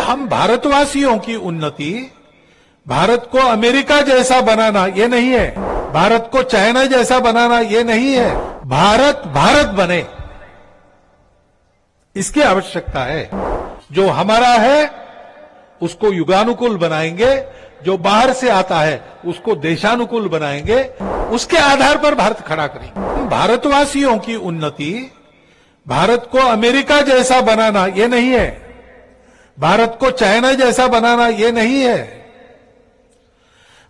हम भारतवासियों की उन्नति, भारत को अमेरिका जैसा बनाना ये नहीं है, भारत को चाइना जैसा बनाना ये नहीं है, भारत भारत बने इसकी आवश्यकता है। जो हमारा है उसको युगानुकूल बनाएंगे, जो बाहर से आता है उसको देशानुकूल बनाएंगे, उसके आधार पर भारत खड़ा करेंगे। भारतवासियों की उन्नति, भारत को अमेरिका जैसा बनाना ये नहीं है, भारत को चाइना जैसा बनाना ये नहीं है,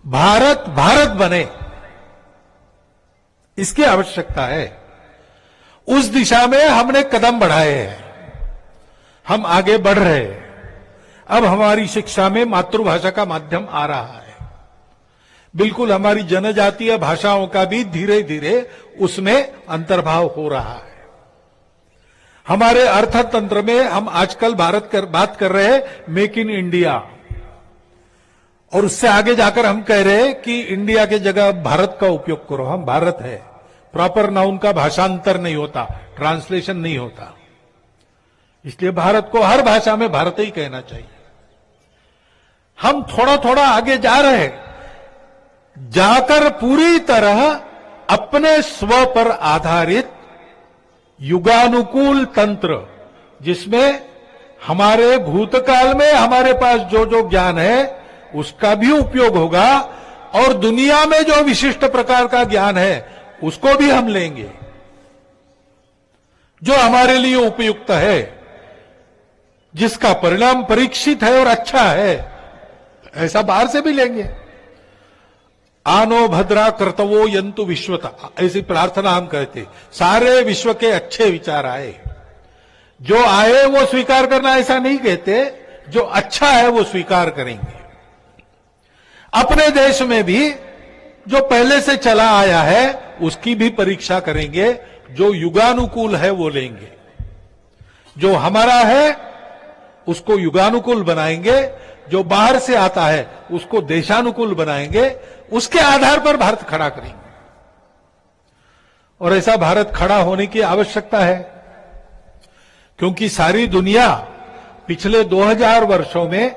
भारत भारत बने इसकी आवश्यकता है। उस दिशा में हमने कदम बढ़ाए हैं, हम आगे बढ़ रहे हैं। अब हमारी शिक्षा में मातृभाषा का माध्यम आ रहा है, बिल्कुल हमारी जनजातीय भाषाओं का भी धीरे धीरे उसमें अंतर्भाव हो रहा है। हमारे अर्थतंत्र में हम आजकल बात कर रहे हैं मेक इन इंडिया, और उससे आगे जाकर हम कह रहे हैं कि इंडिया के जगह भारत का उपयोग करो। हम भारत है, प्रॉपर नाउन का भाषांतर नहीं होता, ट्रांसलेशन नहीं होता, इसलिए भारत को हर भाषा में भारत ही कहना चाहिए। हम थोड़ा थोड़ा आगे जा रहे हैं, जाकर पूरी तरह अपने स्व पर आधारित युगानुकूल तंत्र, जिसमें हमारे भूतकाल में हमारे पास जो जो ज्ञान है उसका भी उपयोग होगा, और दुनिया में जो विशिष्ट प्रकार का ज्ञान है उसको भी हम लेंगे, जो हमारे लिए उपयुक्त है, जिसका परिणाम परीक्षित है और अच्छा है, ऐसा बाहर से भी लेंगे। आनो भद्रा कर्तवो यंतु विश्वता, ऐसी प्रार्थना हम कहते। सारे विश्व के अच्छे विचार आए, जो आए वो स्वीकार करना ऐसा नहीं कहते, जो अच्छा है वो स्वीकार करेंगे। अपने देश में भी जो पहले से चला आया है उसकी भी परीक्षा करेंगे, जो युगानुकूल है वो लेंगे, जो हमारा है उसको युगानुकूल बनाएंगे, जो बाहर से आता है उसको देशानुकूल बनाएंगे, उसके आधार पर भारत खड़ा करेंगे। और ऐसा भारत खड़ा होने की आवश्यकता है, क्योंकि सारी दुनिया पिछले 2000 वर्षों में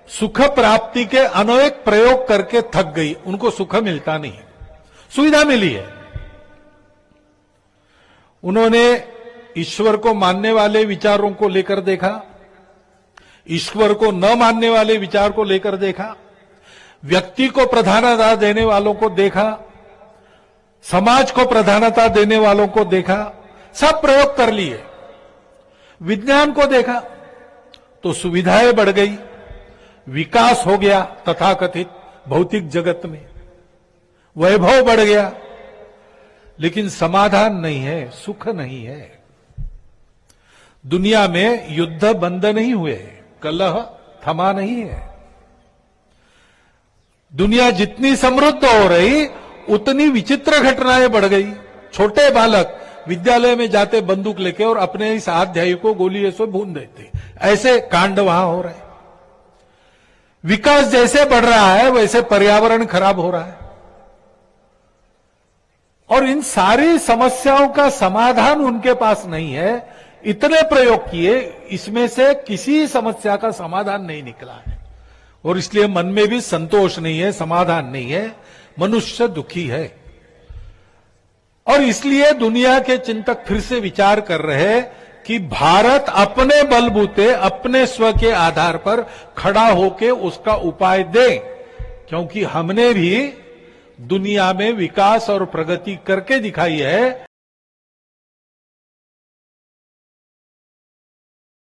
सुख प्राप्ति के अनेक प्रयोग करके थक गई, उनको सुख मिलता नहीं, सुविधा मिली है। उन्होंने ईश्वर को मानने वाले विचारों को लेकर देखा, ईश्वर को न मानने वाले विचार को लेकर देखा, व्यक्ति को प्रधानता देने वालों को देखा, समाज को प्रधानता देने वालों को देखा, सब प्रयोग कर लिए। विज्ञान को देखा तो सुविधाएं बढ़ गई, विकास हो गया, तथाकथित भौतिक जगत में वैभव बढ़ गया, लेकिन समाधान नहीं है, सुख नहीं है। दुनिया में युद्ध बंद नहीं हुए, कलह थमा नहीं है। दुनिया जितनी समृद्ध हो रही उतनी विचित्र घटनाएं बढ़ गई। छोटे बालक विद्यालय में जाते बंदूक लेके और अपने ही स्वाध्यायी को गोली से भून देते, ऐसे कांड वहां हो रहे। विकास जैसे बढ़ रहा है वैसे पर्यावरण खराब हो रहा है, और इन सारी समस्याओं का समाधान उनके पास नहीं है। इतने प्रयोग किए, इसमें से किसी समस्या का समाधान नहीं निकला है, और इसलिए मन में भी संतोष नहीं है, समाधान नहीं है, मनुष्य दुखी है। और इसलिए दुनिया के चिंतक फिर से विचार कर रहे हैं कि भारत अपने बलबूते, अपने स्व के आधार पर खड़ा होके उसका उपाय दे, क्योंकि हमने भी दुनिया में विकास और प्रगति करके दिखाई है।